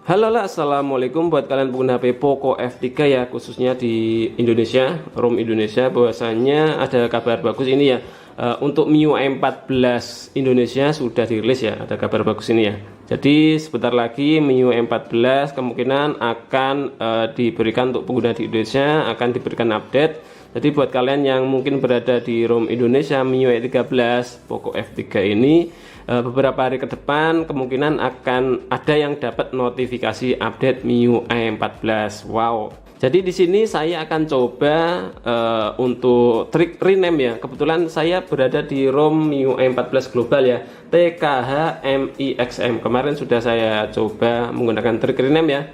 Halo lah, assalamualaikum buat kalian pengguna HP Poco F3 ya, khususnya di Indonesia, ROM Indonesia. Bahwasanya ada kabar bagus ini ya, untuk MIUI 14 Indonesia sudah dirilis ya, ada kabar bagus ini ya. Jadi sebentar lagi MIUI 14 kemungkinan akan diberikan untuk pengguna di Indonesia, akan diberikan update. Jadi buat kalian yang mungkin berada di ROM Indonesia MIUI 13 Poco F3 ini, beberapa hari ke depan kemungkinan akan ada yang dapat notifikasi update MIUI 14. Wow. Jadi di sini saya akan coba untuk trik rename ya. Kebetulan saya berada di ROM MIUI 14 global ya, TKH-MIXM. Kemarin sudah saya coba menggunakan trik rename ya.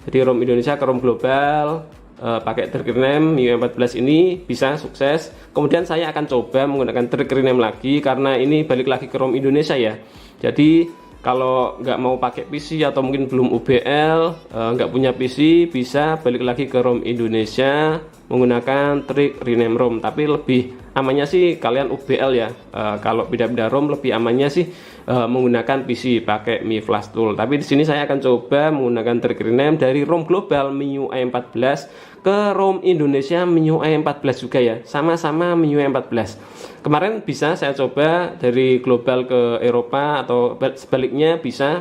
Jadi ROM Indonesia ke ROM global, pakai trik rename MIUI 14 ini bisa sukses. Kemudian saya akan coba menggunakan trik rename lagi karena ini balik lagi ke ROM Indonesia ya. Jadi kalau nggak mau pakai PC atau mungkin belum UBL, nggak punya PC, bisa balik lagi ke ROM Indonesia menggunakan trik rename ROM. Tapi lebih amannya sih kalian UBL ya. Kalau pindah-pindah ROM lebih amannya sih menggunakan PC pakai Mi Flash Tool. Tapi di sini saya akan coba menggunakan trik rename dari ROM global MIUI 14 ke ROM Indonesia MIUI 14 juga ya. Sama-sama MIUI 14. Kemarin bisa saya coba dari global ke Eropa atau sebaliknya bisa,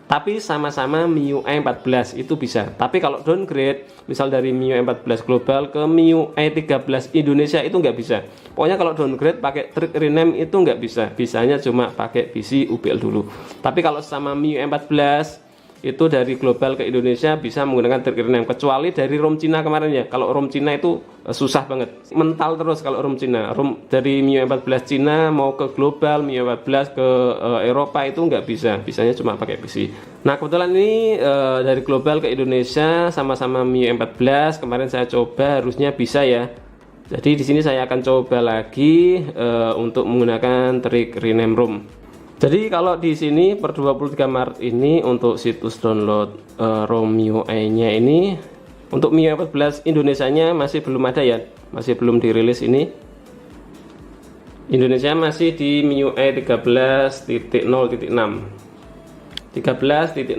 tapi sama-sama MIUI 14 itu bisa. Tapi kalau downgrade, misal dari MIUI 14 global ke MIUI 13 Indonesia itu nggak bisa. Pokoknya kalau downgrade pakai trik rename itu nggak bisa. Bisanya cuma pakai PC UBL dulu. Tapi kalau sama MIUI 14 itu dari global ke Indonesia bisa menggunakan trik rename, kecuali dari ROM Cina kemarin ya. Kalau ROM Cina itu susah banget, mental terus kalau ROM Cina. ROM dari MIUI 14 Cina mau ke global, MIUI 14 ke Eropa itu nggak bisa, bisanya cuma pakai PC. Nah kebetulan ini dari global ke Indonesia sama-sama MIUI 14 kemarin saya coba, harusnya bisa ya. Jadi di sini saya akan coba lagi untuk menggunakan trik rename ROM. Jadi kalau di sini per 23 Maret ini untuk situs download ROM MIUI-nya ini, untuk MIUI 14 Indonesia-nya masih belum ada ya, masih belum dirilis ini. Indonesia masih di MIUI 13.0.6. 13.0.6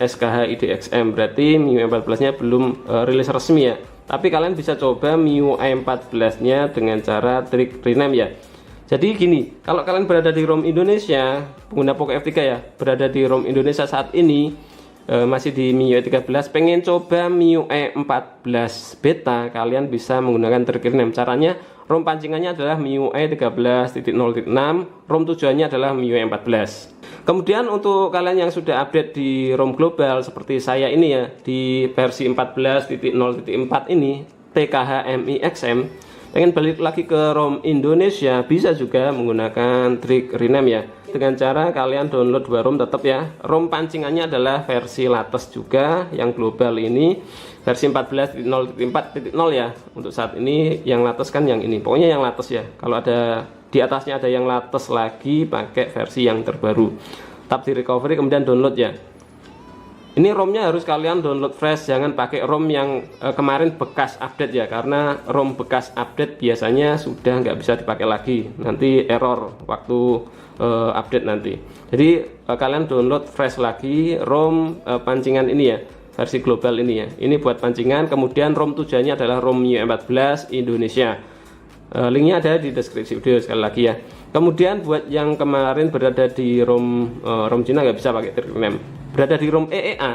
SKH IDXM, berarti MIUI 14-nya belum rilis resmi ya. Tapi kalian bisa coba MIUI 14-nya dengan cara trik rename ya. Jadi gini, kalau kalian berada di ROM Indonesia, pengguna Poco F3 ya, berada di ROM Indonesia saat ini, masih di MIUI 13, pengen coba MIUI 14 beta, kalian bisa menggunakan trik rename. Caranya, ROM pancingannya adalah MIUI 13.0.6, ROM tujuannya adalah MIUI 14. Kemudian untuk kalian yang sudah update di ROM global seperti saya ini ya, di versi 14.0.4 ini, TKH-MIXM, pengen balik lagi ke ROM Indonesia, bisa juga menggunakan trik rename ya. Dengan cara kalian download dua ROM tetap ya. ROM pancingannya adalah versi latest juga, yang global ini versi 14.0.4.0 ya. Untuk saat ini yang latest kan yang ini. Pokoknya yang latest ya. Kalau ada di atasnya ada yang latest lagi, pakai versi yang terbaru. Tap di recovery kemudian download ya. Ini ROM-nya harus kalian download fresh, jangan pakai ROM yang kemarin bekas update ya, karena ROM bekas update biasanya sudah nggak bisa dipakai lagi, nanti error waktu update nanti. Jadi kalian download fresh lagi ROM pancingan ini ya, versi global ini ya. Ini buat pancingan, kemudian ROM tujuannya adalah ROM MIUI 14 Indonesia. Linknya ada di deskripsi video sekali lagi ya. Kemudian buat yang kemarin berada di ROM Cina nggak bisa pakai trik rename, berada di ROM EEA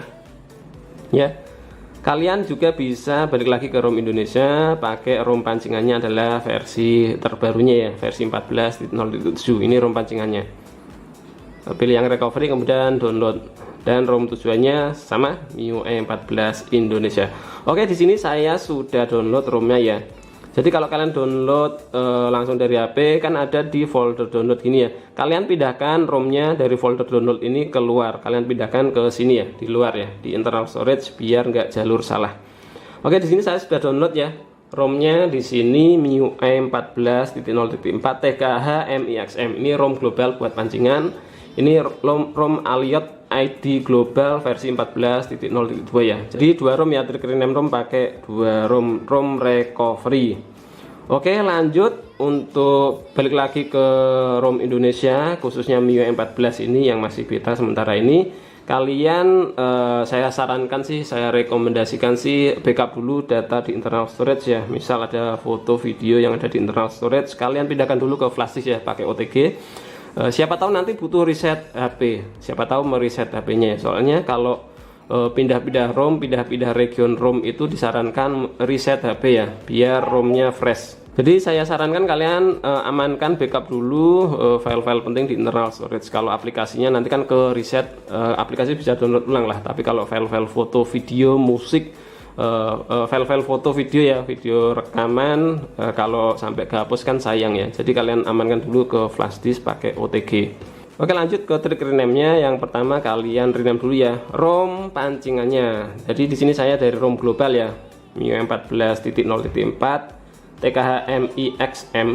ya, kalian juga bisa balik lagi ke ROM Indonesia, pakai ROM pancingannya adalah versi terbarunya ya, versi 14.0.7. Ini ROM pancingannya, pilih yang recovery kemudian download, dan ROM tujuannya sama MIUI 14 Indonesia. Oke, di sini saya sudah download ROM-nya ya. Jadi kalau kalian download langsung dari HP, kan ada di folder download gini ya. Kalian pindahkan ROM-nya dari folder download ini keluar. Kalian pindahkan ke sini ya, di luar ya, di internal storage biar nggak jalur salah. Oke, di sini saya sudah download ya. ROM-nya di sini MIUI 14.0.4 TKH-MIXM. Ini ROM global buat pancingan. Ini ROM Aliot ID global versi 14.0.2 ya. Jadi dua ROM ya, trik rename ROM pakai dua ROM recovery. Oke, lanjut untuk balik lagi ke ROM Indonesia, khususnya MIUI 14 ini yang masih beta sementara ini. kalian saya sarankan sih, saya rekomendasikan sih backup dulu data di internal storage ya. Misal ada foto video yang ada di internal storage, kalian pindahkan dulu ke flash disk ya pakai OTG. Siapa tahu nanti butuh reset HP, siapa tahu mereset HP-nya. Soalnya kalau pindah-pindah ROM, pindah-pindah region ROM itu disarankan reset HP ya, biar ROM-nya fresh. Jadi saya sarankan kalian amankan backup dulu file-file penting di internal storage. Kalau aplikasinya nanti kan ke reset, aplikasi bisa download ulang lah. Tapi kalau file-file foto, video, musik, file-file foto, video ya, video rekaman, kalau sampai kehapus kan sayang ya. Jadi kalian amankan dulu ke flash disk pakai OTG. Oke, lanjut ke trik rename-nya. Yang pertama kalian rename dulu ya ROM pancingannya. Jadi di sini saya dari ROM global ya, MIUI 14.0.4 TKHMIXM.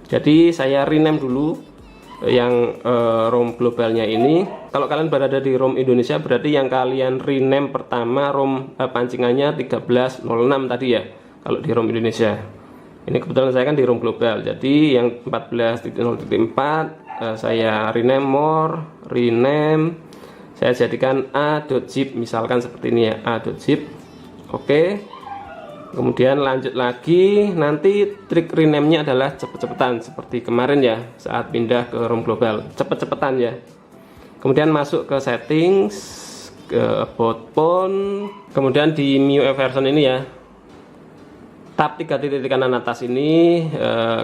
Jadi saya rename dulu yang ROM globalnya ini. Kalau kalian berada di ROM Indonesia, berarti yang kalian rename pertama ROM pancingannya 1306 tadi ya, kalau di ROM Indonesia. Ini kebetulan saya kan di ROM global, jadi yang 14.0.4 saya rename more, rename, saya jadikan a.zip, misalkan seperti ini ya, a.zip. Oke. Kemudian lanjut lagi, nanti trik rename-nya adalah cepet-cepetan seperti kemarin ya, saat pindah ke ROM global, cepet-cepetan ya. Kemudian masuk ke settings, ke about phone, kemudian di MIUI version ini ya, tab 3 titik kanan atas ini,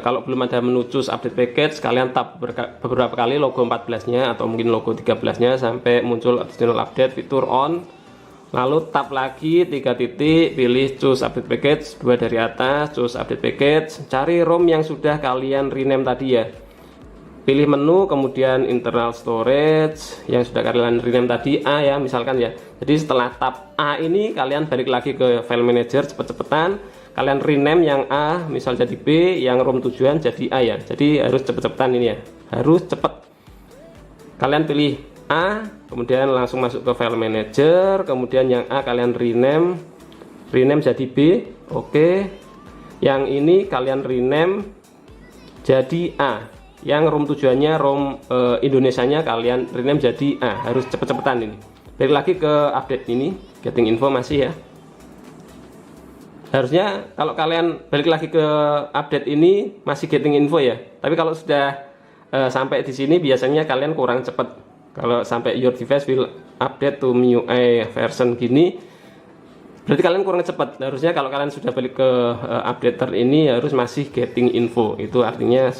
kalau belum ada menu choose update package, kalian tab beberapa kali logo 14-nya atau mungkin logo 13-nya sampai muncul additional update fitur on. Lalu tab lagi 3 titik, pilih choose update package, 2 dari atas, choose update package, cari ROM yang sudah kalian rename tadi ya. Pilih menu, kemudian internal storage yang sudah kalian rename tadi A ya, misalkan ya. Jadi setelah tab A ini kalian balik lagi ke file manager cepet-cepetan, kalian rename yang A misal jadi B, yang ROM tujuan jadi A ya. Jadi harus cepet-cepetan ini ya, harus cepet. Kalian pilih A, kemudian langsung masuk ke file manager, kemudian yang A kalian rename jadi B. Oke. Yang ini kalian rename jadi A, yang ROM tujuannya ROM Indonesianya kalian rename jadi A. Harus cepet-cepetan ini. Balik lagi ke update ini, getting info masih ya. Harusnya kalau kalian balik lagi ke update ini masih getting info ya. Tapi kalau sudah sampai di sini biasanya kalian kurang cepat. Kalau sampai your device will update to MIUI version gini, berarti kalian kurang cepat. Harusnya kalau kalian sudah balik ke updater ini harus masih getting info. Itu artinya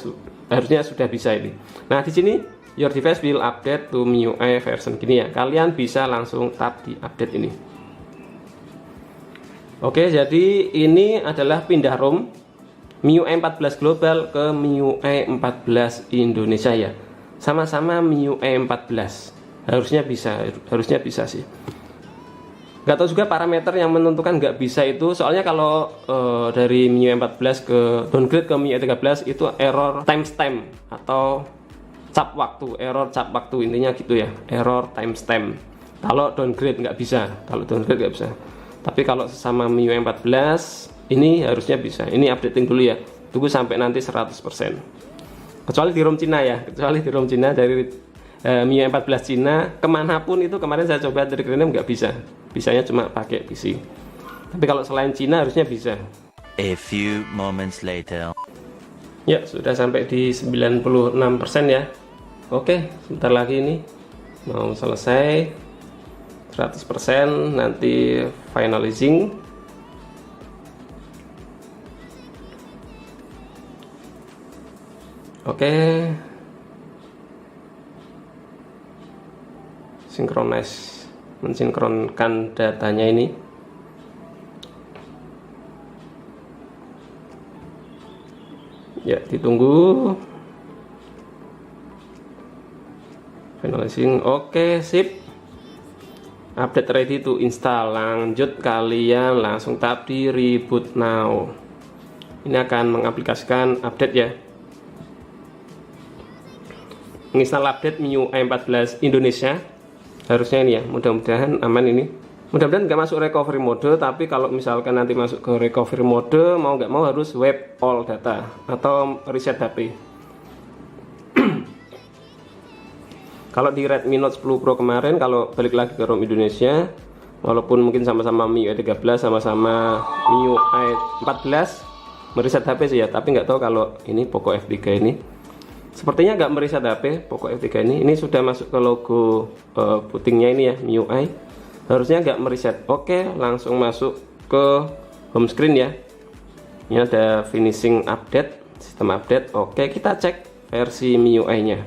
harusnya sudah bisa ini. Nah, di sini your device will update to MIUI version gini ya. Kalian bisa langsung tap di update ini. Oke, jadi ini adalah pindah ROM MIUI 14 global ke MIUI 14 Indonesia ya. Sama-sama MIUI 14, harusnya bisa sih. Nggak tahu juga parameter yang menentukan nggak bisa itu, soalnya kalau dari MIUI 14 ke downgrade ke MIUI 13 itu error timestamp atau cap waktu, error cap waktu, intinya gitu ya, error timestamp. Kalau downgrade nggak bisa, Tapi kalau sama MIUI 14 ini harusnya bisa. Ini updating dulu ya, tunggu sampai nanti 100%. Kecuali di ROM Cina ya, dari MIUI 14 Cina kemanapun itu. Kemarin saya coba trik rename nggak bisa, bisanya cuma pakai PC. Tapi kalau selain Cina harusnya bisa. A few moments later. Ya, sudah sampai di 96% ya. Oke, sebentar lagi ini mau selesai 100%, nanti finalizing. Oke, mensinkronkan datanya ini. Ya, ditunggu finalizing. Oke, sip, update ready to install. Lanjut, kalian langsung tap di reboot now. Ini akan mengaplikasikan update ya, menginstal update MIUI 14 Indonesia. Harusnya ini ya, mudah-mudahan aman ini. Mudah-mudahan nggak masuk recovery mode, tapi kalau misalkan nanti masuk ke recovery mode, mau nggak mau harus wipe all data atau reset HP. Kalau di Redmi Note 10 Pro kemarin, kalau balik lagi ke ROM Indonesia, walaupun mungkin sama-sama MIUI 13, sama-sama MIUI 14 mereset HP sih ya, tapi nggak tahu kalau ini Poco F3 ini sepertinya nggak mereset HP. Poco F3 ini sudah masuk ke logo putingnya ini ya, MIUI, harusnya nggak mereset. Oke, langsung masuk ke home screen ya. Ini ada finishing update, sistem update. Oke, kita cek versi MIUI nya.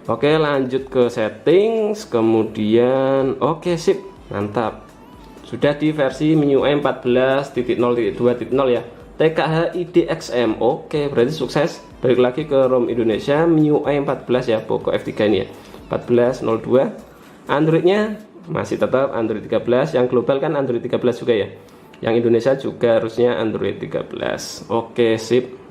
Oke, lanjut ke settings, kemudian oke, sip, mantap, sudah di versi MIUI 14.0.2.0 ya, TKH IDXM. Oke, berarti sukses. Balik lagi ke ROM Indonesia, MIUI 14 ya, Poco F3 ini ya, 14.02. Androidnya masih tetap Android 13, yang global kan Android 13 juga ya, yang Indonesia juga harusnya Android 13. Oke, sip,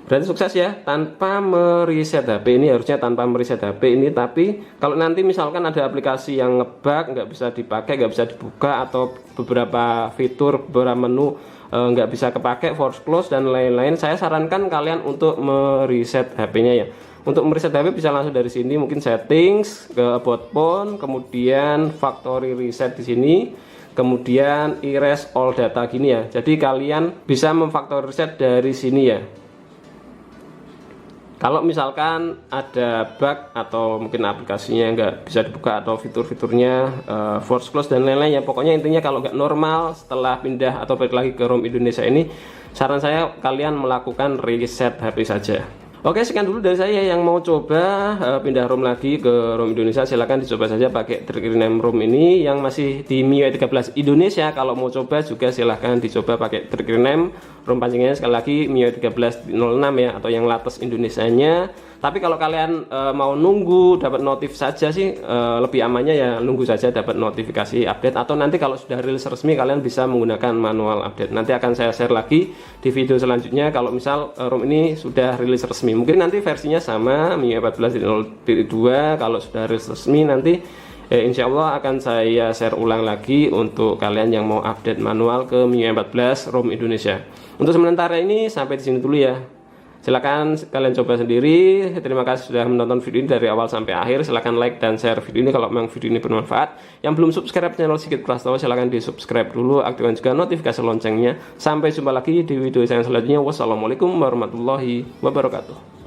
berarti sukses ya, tanpa mereset HP ini, harusnya tanpa mereset HP ini. Tapi kalau nanti misalkan ada aplikasi yang ngebug, nggak bisa dipakai, nggak bisa dibuka, atau beberapa fitur, beberapa menu nggak bisa kepake, force close dan lain-lain, saya sarankan kalian untuk mereset HP-nya ya. Untuk mereset HP bisa langsung dari sini, mungkin settings, ke about phone, kemudian factory reset di sini, kemudian erase all data gini ya. Jadi kalian bisa memfactory reset dari sini ya. Kalau misalkan ada bug atau mungkin aplikasinya nggak bisa dibuka atau fitur-fiturnya force close dan lain-lain ya, pokoknya intinya kalau nggak normal setelah pindah atau balik lagi ke ROM Indonesia ini, saran saya kalian melakukan reset HP saja. Oke, sekian dulu dari saya. Yang mau coba pindah ROM lagi ke ROM Indonesia, silahkan dicoba saja pakai trik rename ROM ini yang masih di MIUI 13 Indonesia. Kalau mau coba juga silahkan dicoba pakai trik rename ROM pancingnya, sekali lagi MIUI 13.06 ya, atau yang latest Indonesianya. Tapi kalau kalian mau nunggu dapat notif saja sih, lebih amannya ya nunggu saja dapat notifikasi update, atau nanti kalau sudah rilis resmi kalian bisa menggunakan manual update. Nanti akan saya share lagi di video selanjutnya kalau misal ROM ini sudah rilis resmi. Mungkin nanti versinya sama MIUI 14.0.2, kalau sudah rilis resmi nanti insya Allah akan saya share ulang lagi untuk kalian yang mau update manual ke MIUI 14 ROM Indonesia. Untuk sementara ini sampai di sini dulu ya. Silakan kalian coba sendiri. Terima kasih sudah menonton video ini dari awal sampai akhir. Silakan like dan share video ini kalau memang video ini bermanfaat. Yang belum subscribe channel Sigit Prastowo, silakan di subscribe dulu, aktifkan juga notifikasi loncengnya. Sampai jumpa lagi di video saya selanjutnya. Wassalamualaikum warahmatullahi wabarakatuh.